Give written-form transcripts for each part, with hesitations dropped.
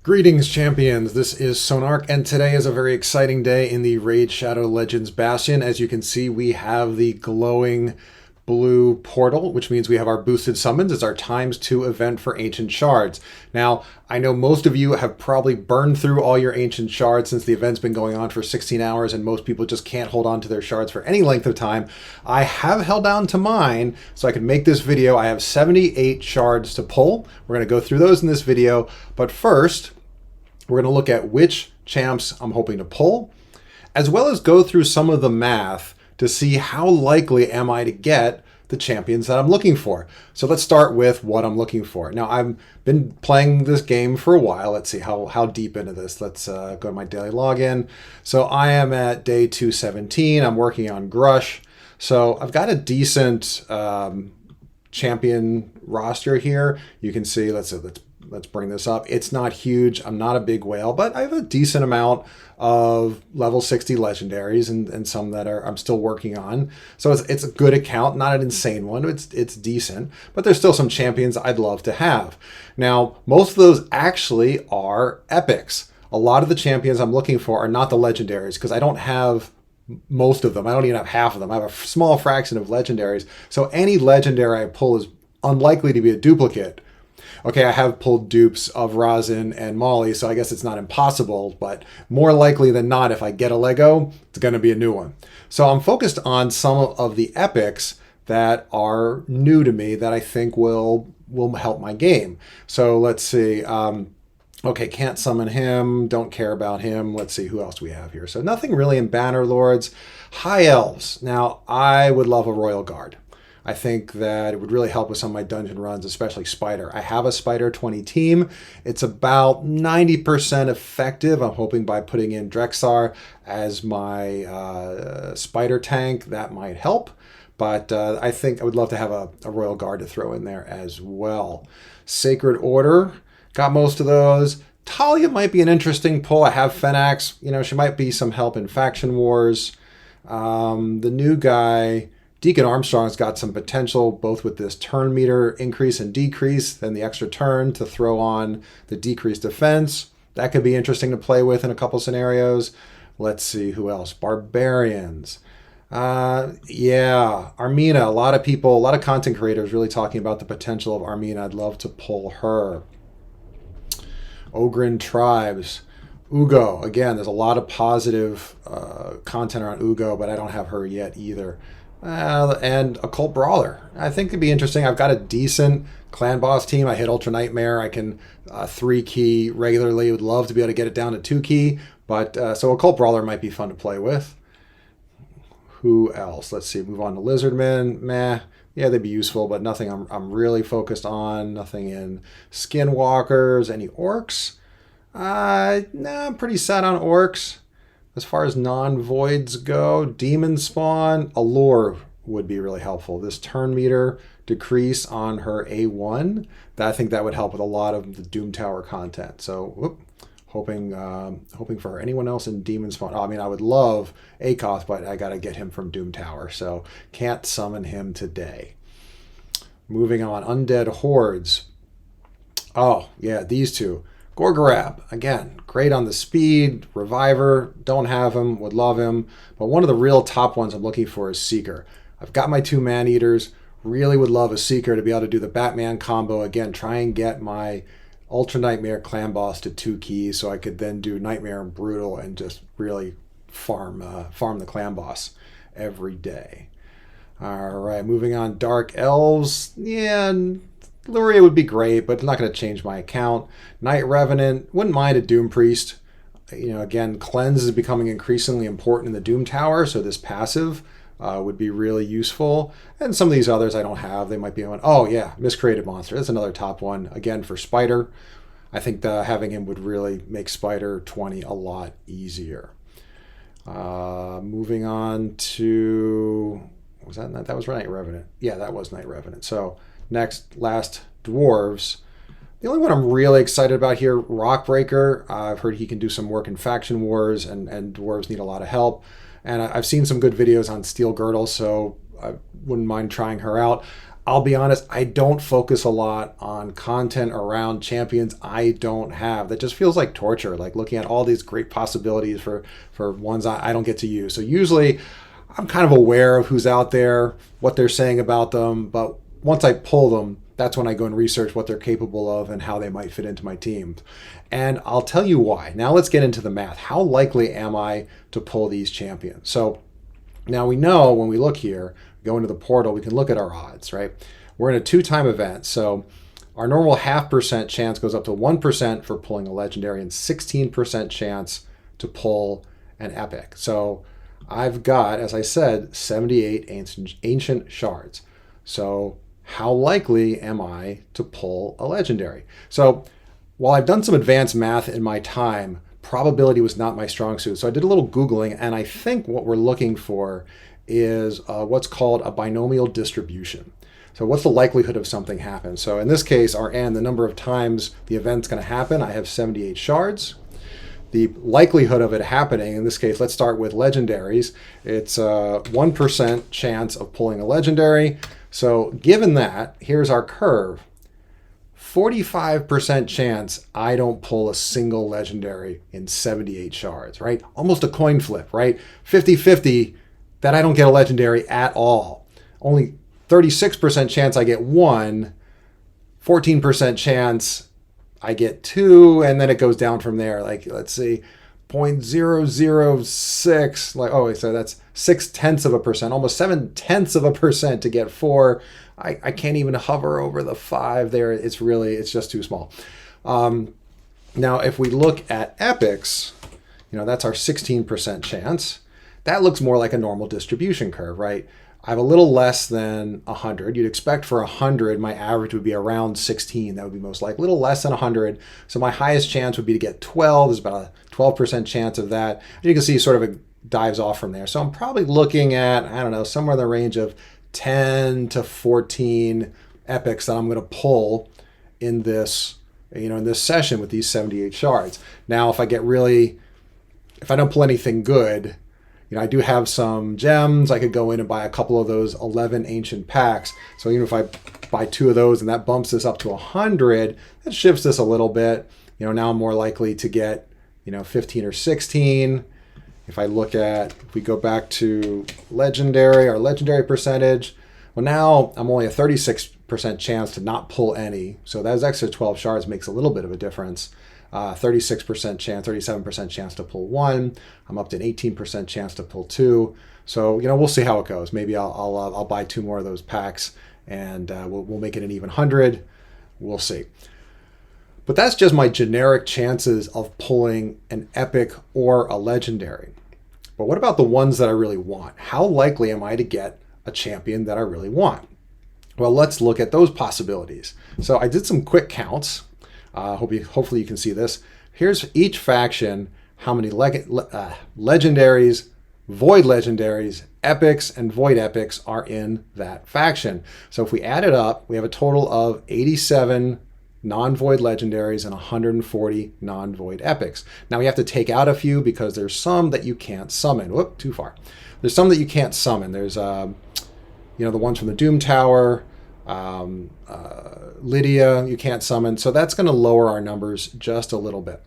Greetings, champions. This is Sonark, and today is a very exciting day in the Raid Shadow Legends Bastion. As you can see, we have the glowing blue portal, which means we have our boosted summons. It's our ×2 event for Ancient Shards. Now, I know most of you have probably burned through all your Ancient Shards since the event's been going on for 16 hours, and most people just can't hold on to their shards for any length of time. I have held on to mine, so I can make this video. I have 78 shards to pull. We're going to go through those in this video, but first, we're going to look at which champs I'm hoping to pull, as well as go through some of the math to see how likely am I to get the champions that I'm looking for. So let's start with what I'm looking for. Now, I've been playing this game for a while. Let's see how deep into this. Let's go to my daily login. So I am at day 217. I'm working on Grush. So I've got a decent champion roster here. You can see, let's bring this up. It's not huge. I'm not a big whale, but I have a decent amount of level 60 legendaries and some that I'm still working on. So it's a good account, not an insane one. It's decent, but there's still some champions I'd love to have. Now, most of those actually are epics. A lot of the champions I'm looking for are not the legendaries because I don't have most of them. I don't even have half of them. I have a small fraction of legendaries. So any legendary I pull is unlikely to be a duplicate. Okay, I have pulled dupes of Razin and Molly, so I guess it's not impossible, but more likely than not, if I get a Lego, it's going to be a new one. So I'm focused on some of the epics that are new to me that I think will help my game. So let's see. Okay, can't summon him, don't care about him. Let's see who else we have here. So nothing really in Banner Lords. High Elves. Now, I would love a Royal Guard. I think that it would really help with some of my dungeon runs, especially Spider. I have a Spider 20 team. It's about 90% effective. I'm hoping by putting in Drexar as my Spider tank, that might help. But I think I would love to have a Royal Guard to throw in there as well. Sacred Order, got most of those. Talia might be an interesting pull. I have Fenax. You know, she might be some help in Faction Wars. The new guy, Deacon Armstrong's got some potential, both with this turn meter increase and decrease, then the extra turn to throw on the decreased defense. That could be interesting to play with in a couple scenarios. Let's see, who else? Barbarians. Yeah, Armina. A lot of people, a lot of content creators really talking about the potential of Armina. I'd love to pull her. Ogren Tribes. Ugo. Again, there's a lot of positive content around Ugo, but I don't have her yet either. And Occult Brawler. I think it'd be interesting. I've got a decent clan boss team. I hit Ultra Nightmare. I can 3-key regularly. Would love to be able to get it down to 2-key. But so Occult Brawler might be fun to play with. Who else? Let's see. Move on to Lizardmen. Meh. Yeah, they'd be useful, but nothing I'm really focused on. Nothing in Skinwalkers. Any Orcs? Nah, I'm pretty set on Orcs. As far as non-voids go, Demon Spawn, Allure would be really helpful. This turn meter decrease on her A1, I think that would help with a lot of the Doom Tower content. So, hoping for anyone else in Demon Spawn. Oh, I mean, I would love Akoth, but I got to get him from Doom Tower, so can't summon him today. Moving on, Undead Hordes. Oh, yeah, these two. Gorgorab, again, great on the speed. Reviver, don't have him, would love him. But one of the real top ones I'm looking for is Seeker. I've got my 2 Man-Eaters. Really would love a Seeker to be able to do the Batman combo. Again, try and get my Ultra Nightmare clan boss to 2 keys so I could then do Nightmare and Brutal and just really farm the clan boss every day. All right, moving on. Dark Elves. Yeah, Luria would be great, but it's not going to change my account. Night Revenant, wouldn't mind a Doom Priest. You know, again, Cleanse is becoming increasingly important in the Doom Tower, so this passive would be really useful. And some of these others I don't have. They might be on. Oh, yeah, Miscreated Monster. That's another top one. Again, for Spider, I think having him would really make Spider 20 a lot easier. Moving on to... Was that Night Revenant? Yeah, that was Night Revenant. So... last dwarves. The only one I'm really excited about here, Rockbreaker. I've heard he can do some work in Faction Wars, and dwarves need a lot of help. And I've seen some good videos on Steel Girdle, so I wouldn't mind trying her out. I'll be honest, I don't focus a lot on content around champions I don't have. That just feels like torture, like looking at all these great possibilities for ones I don't get to use. So usually I'm kind of aware of who's out there, what they're saying about them, but once I pull them, that's when I go and research what they're capable of and how they might fit into my team. And I'll tell you why. Now let's get into the math. How likely am I to pull these champions? So now we know when we look here, go into the portal, we can look at our odds, right? We're in a 2-time event, so our normal 0.5% chance goes up to 1% for pulling a legendary and 16% chance to pull an epic. So I've got, as I said, 78 ancient shards. So how likely am I to pull a legendary? So while I've done some advanced math in my time, probability was not my strong suit. So I did a little Googling, and I think what we're looking for is what's called a binomial distribution. So what's the likelihood of something happen? So in this case, our n, the number of times the event's going to happen, I have 78 shards. The likelihood of it happening, in this case, let's start with legendaries. It's a 1% chance of pulling a legendary. So given that, here's our curve. 45% chance I don't pull a single legendary in 78 shards, right? Almost a coin flip, right? 50-50 that I don't get a legendary at all. Only 36% chance I get one, 14% chance I get two, and then it goes down from there. Like, let's see, 0.006, like, oh, so that's 0.6%, almost 0.7% to get four. I can't even hover over the 5 there. It's just too small. Now, if we look at epics, that's our 16% chance. That looks more like a normal distribution curve, right? I have a little less than 100. You'd expect for 100, my average would be around 16. That would be most likely. A little less than 100. So my highest chance would be to get 12. There's about a 12% chance of that. And you can see sort of it dives off from there. So I'm probably looking at, I don't know, somewhere in the range of 10 to 14 epics that I'm going to pull in this, in this session with these 78 shards. Now, if I don't pull anything good, I do have some gems. I could go in and buy a couple of those 11 ancient packs. So even if I buy 2 of those and that bumps this up to 100, that shifts this a little bit. Now I'm more likely to get, 15 or 16. If we go back to legendary, our legendary percentage, well, now I'm only a 36% chance to not pull any. So those extra 12 shards makes a little bit of a difference. 36% chance, 37% chance to pull 1. I'm up to an 18% chance to pull 2. So, we'll see how it goes. Maybe I'll buy 2 more of those packs and we'll make it an even 100. We'll see. But that's just my generic chances of pulling an epic or a legendary. But what about the ones that I really want? How likely am I to get a champion that I really want? Well, let's look at those possibilities. So I did some quick counts. Hopefully you can see this. Here's each faction, how many legendaries, void legendaries, epics, and void epics are in that faction. So if we add it up, we have a total of 87 non-void legendaries and 140 non-void epics. Now we have to take out a few because there's some that you can't summon. Whoop, too far. There's some that you can't summon. There's the ones from the Doom Tower, Lydia, you can't summon. So that's going to lower our numbers just a little bit.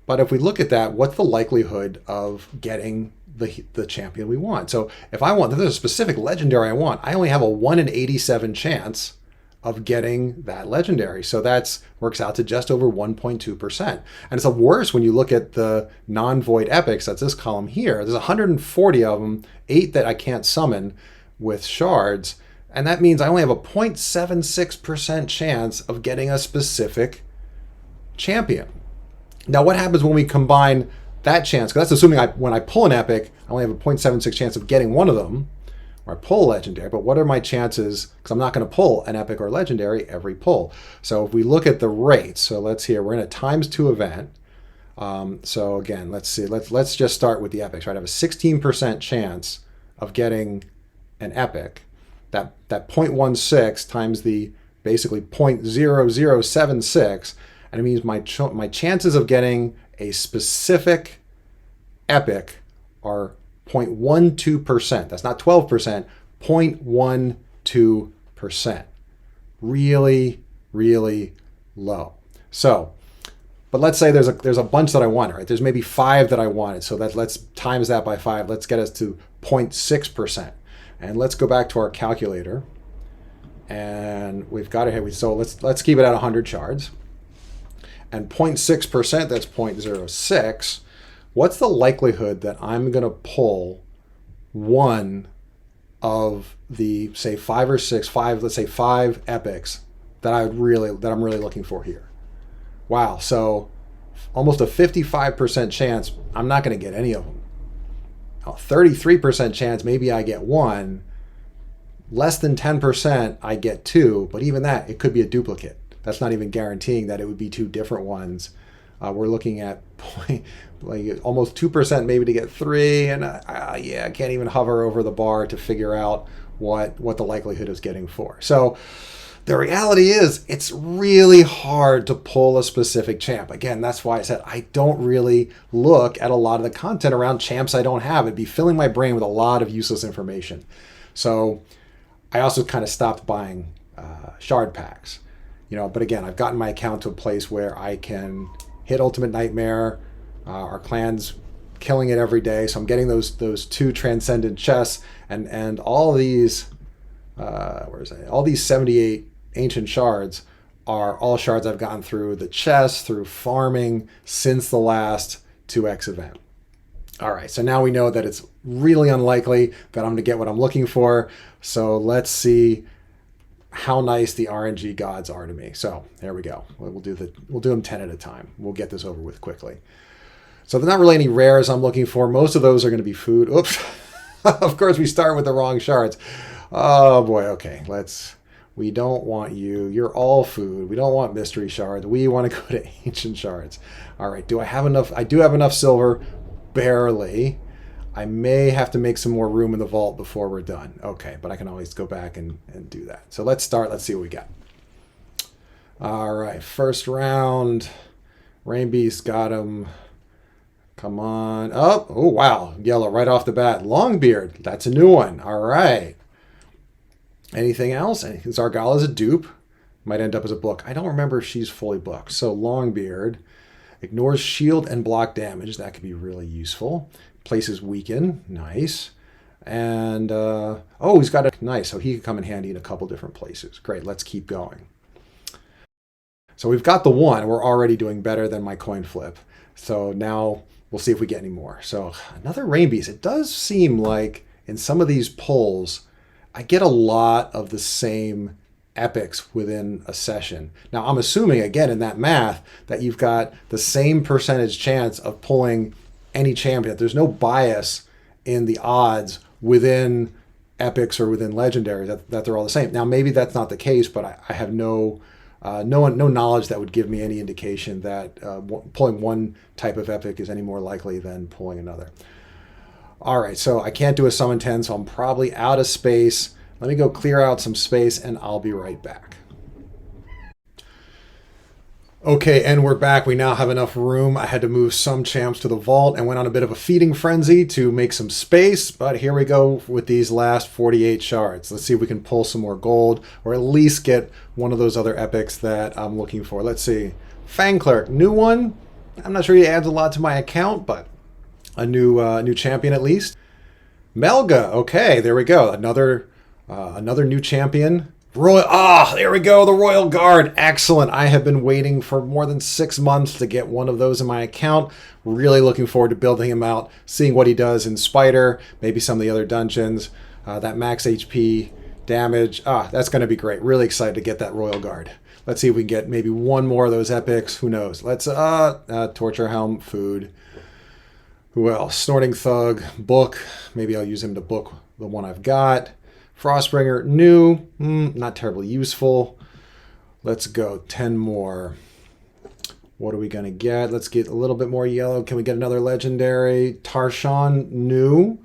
But if we look at that, what's the likelihood of getting the champion we want? So if there's a specific legendary I want, I only have a 1 in 87 chance of getting that legendary. So that works out to just over 1.2%. And it's worse when you look at the non-void epics. That's this column here. There's 140 of them, 8 that I can't summon with shards. And that means I only have a 0.76% chance of getting a specific champion. Now, what happens when we combine that chance? Because that's assuming when I pull an epic, I only have a 0.76 chance of getting one of them, or I pull a legendary. But what are my chances? Because I'm not going to pull an epic or legendary every pull. So if we look at the rates, so we're in a ×2 event. So again, let's see. Let's just start with the epics. Right, I have a 16% chance of getting an epic. That 0.16 times the basically 0.0076, and it means my chances of getting a specific epic are 0.12%. That's not 12%, 0.12%. really, really low. So, but let's say there's a bunch that I wanted, right? There's maybe 5 that I wanted. So let's times that by 5. Let's get us to 0.6%. And let's go back to our calculator. And we've got it here. So let's keep it at 100 shards. And 0.6%, that's 0.06. What's the likelihood that I'm going to pull one of the, say, 5 or 6, let's say 5 epics that I'm really looking for here? Wow, so almost a 55% chance I'm not going to get any of them. A 33% chance maybe I get one. Less than 10% I get 2, but even that, it could be a duplicate. That's not even guaranteeing that it would be 2 different ones. We're looking at like almost 2% maybe to get 3, and I can't even hover over the bar to figure out what the likelihood is getting 4. So the reality is it's really hard to pull a specific champ. Again, that's why I said I don't really look at a lot of the content around champs I don't have. It'd be filling my brain with a lot of useless information. So I also kind of stopped buying shard packs. But again, I've gotten my account to a place where I can hit Ultimate Nightmare. Our clan's killing it every day, so I'm getting those 2 transcendent chests and all these all these 78 ancient shards are all shards I've gotten through the chest, through farming since the last 2x event. All right, so now we know that it's really unlikely that I'm going to get what I'm looking for. So let's see how nice the RNG gods are to me. So there we go. We'll do them 10 at a time. We'll get this over with quickly. So there's not really any rares I'm looking for. Most of those are going to be food. Oops. Of course, we start with the wrong shards. Oh boy. Okay. We don't want you. You're all food. We don't want mystery shards. We want to go to ancient shards. All right. Do I have enough? I do have enough silver. Barely. I may have to make some more room in the vault before we're done. Okay, but I can always go back and do that. So let's start. Let's see what we got. All right, first round. Rain Beast got him. Come on. Oh, wow. Yellow right off the bat. Longbeard. That's a new one. All right. Anything else? Zargala's a dupe. Might end up as a book. I don't remember if she's fully booked. So Longbeard. Ignores shield and block damage. That could be really useful. Places weaken. Nice. And, he's got a nice. So he could come in handy in a couple different places. Great. Let's keep going. So we've got the 1. We're already doing better than my coin flip. So now we'll see if we get any more. So another Rain Beast. It does seem like in some of these pulls, I get a lot of the same epics within a session. Now, I'm assuming, again, in that math, that you've got the same percentage chance of pulling any champion. There's no bias in the odds within epics or within legendaries that they're all the same. Now, maybe that's not the case, but I have no knowledge that would give me any indication that pulling one type of epic is any more likely than pulling another. All right, so I can't do a summon 10, so I'm probably out of space. Let me go clear out some space, and I'll be right back. Okay, and we're back. We now have enough room. I had to move some champs to the vault and went on a bit of a feeding frenzy to make some space, but here we go with these last 48 shards. Let's see if we can pull some more gold, or at least get one of those other epics that I'm looking for. Let's see. Fang Clerk, new one. I'm not sure he adds a lot to my account, but a new champion at least. Melga, okay, there we go. Another new champion. There we go, the Royal Guard. Excellent. I have been waiting for more than 6 months to get one of those in my account. Really looking forward to building him out, seeing what he does in Spider, maybe some of the other dungeons. That max HP damage. That's going to be great. Really excited to get that Royal Guard. Let's see if we can get maybe one more of those epics. Who knows? Let's, Torture Helm, food. Who else? Snorting Thug, book. Maybe I'll use him to book the one I've got. Frostbringer, new. Not terribly useful. Let's go. 10 more. What are we going to get? Let's get a little bit more yellow. Can we get another legendary? Tarshan, new.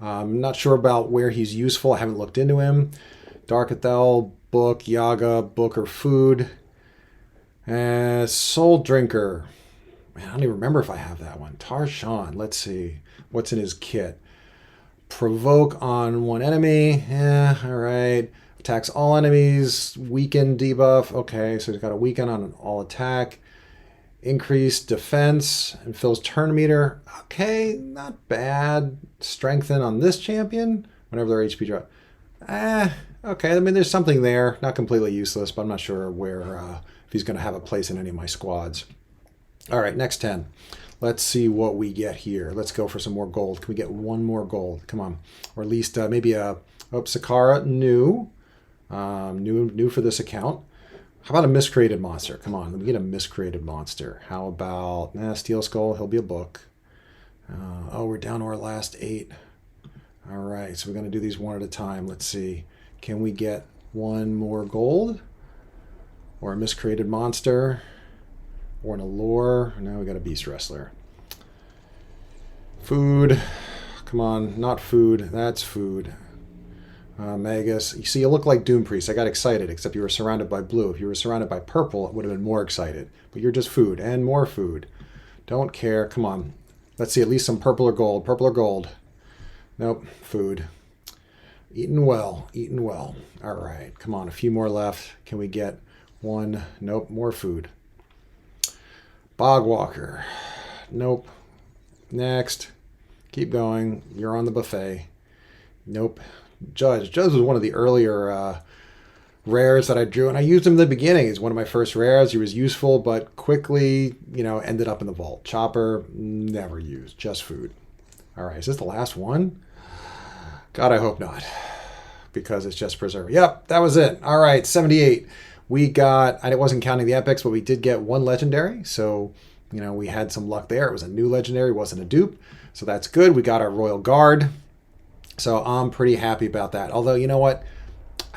I'm not sure about where he's useful. I haven't looked into him. Darkathel, book. Yaga, book or food. Soul Drinker. Man, I don't even remember if I have that one. Tarshan, let's see. What's in his kit? Provoke on one enemy. Yeah, all right. Attacks all enemies. Weaken debuff. Okay, so he's got a weaken on an all attack. Increased defense and fills turn meter. Okay, not bad. Strengthen on this champion whenever their HP drop. Okay, I mean, there's something there. Not completely useless, but I'm not sure where if he's going to have a place in any of my squads. All right, next 10. Let's see what we get here. Let's go for some more gold. Can we get one more gold? Come on. Or at least maybe a Sakara new. New for this account. How about a miscreated monster? Come on, let me get a miscreated monster. How about Steel Skull? He'll be a book. Oh, we're down to our last 8. All right, so we're going to do these one at a time. Let's see. Can we get one more gold? Or a miscreated monster? Or an allure? Now we got a beast wrestler. Food. Come on, not food. That's food. Magus. You see, you look like Doom Priest. I got excited, except you were surrounded by blue. If you were surrounded by purple, it would have been more excited. But you're just food and more food. Don't care. Come on. Let's see, at least some purple or gold. Purple or gold. Nope. Food. Eaten well. Eaten well. All right. Come on. A few more left. Can we get one? Nope. More food. Bogwalker. Nope. Next. Keep going. You're on the buffet. Nope. Judge. Judge was one of the earlier rares that I drew, and I used him in the beginning. He's one of my first rares. He was useful, but quickly, ended up in the vault. Chopper, never used. Just food. All right, is this the last one? God, I hope not, because it's just preserved. Yep, that was it. All right, 78. We got, I wasn't counting the epics, but we did get one legendary, so, we had some luck there. It was a new legendary, wasn't a dupe, so that's good. We got our Royal Guard. So I'm pretty happy about that. Although, you know what?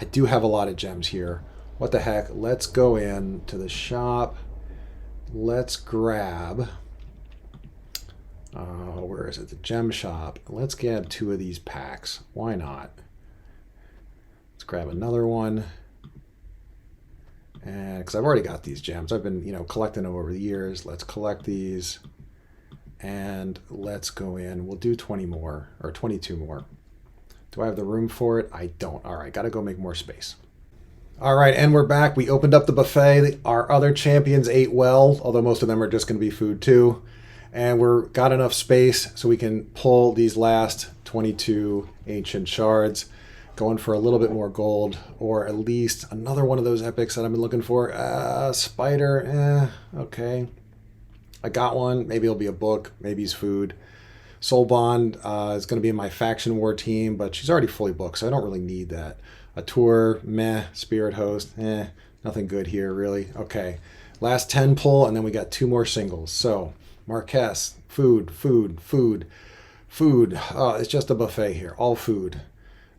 I do have a lot of gems here. What the heck? Let's go in to the shop. Let's grab... where is it? The gem shop. Let's get 2 of these packs. Why not? Let's grab another one. And because I've already got these gems. I've been, collecting them over the years. Let's collect these. And let's go in. We'll do 20 more, or 22 more. Do I have the room for it? I don't. All right, got to go make more space. All right, and we're back. We opened up the buffet. Our other champions ate well, although most of them are just going to be food too. And we're got enough space so we can pull these last 22 ancient shards, going for a little bit more gold, or at least another one of those epics that I've been looking for. Spider, okay. I got one. Maybe it'll be a book. Maybe it's food. Soul Bond is going to be in my faction war team, but she's already fully booked, so I don't really need that. A tour, meh. Spirit Host, nothing good here, really. Okay, last 10 pull, and then we got 2 more singles. So, Marquess, food. It's just a buffet here, all food.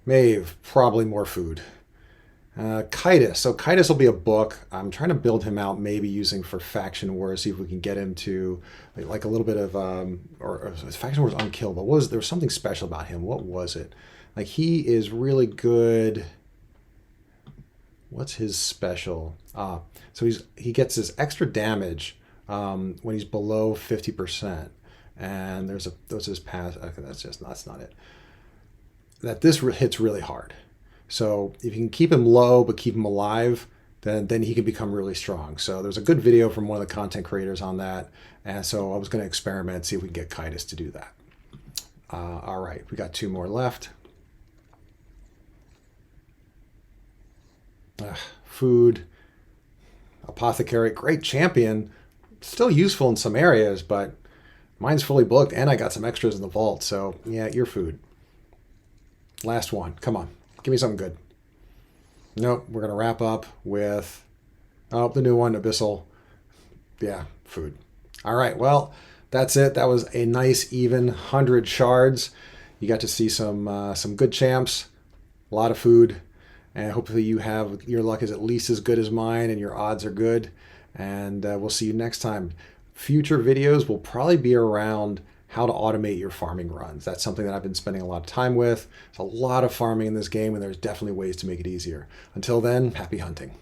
Maeve, probably more food. Kitus. So Kitus will be a book. I'm trying to build him out, maybe using for Faction Wars, see if we can get him to like a little bit of or Faction Wars unkillable. There was something special about him. What was it? Like, he is really good. What's his special? So he gets his extra damage when he's below 50%. And there's his pass. Okay, that's not it. That this hits really hard. So if you can keep him low but keep him alive, then he can become really strong. So there's a good video from one of the content creators on that. And so I was going to experiment, see if we can get Kitus to do that. All right, we got 2 more left. Food. Apothecary, great champion. Still useful in some areas, but mine's fully booked, and I got some extras in the vault. So yeah, your food. Last one. Come on. Give me something good. Nope. We're going to wrap up with, the new one, Abyssal. Yeah, food. All right. Well, that's it. That was a nice, even 100 shards. You got to see some good champs, a lot of food, and hopefully your luck is at least as good as mine and your odds are good. And we'll see you next time. Future videos will probably be around how to automate your farming runs. That's something that I've been spending a lot of time with. There's a lot of farming in this game, and there's definitely ways to make it easier. Until then, happy hunting.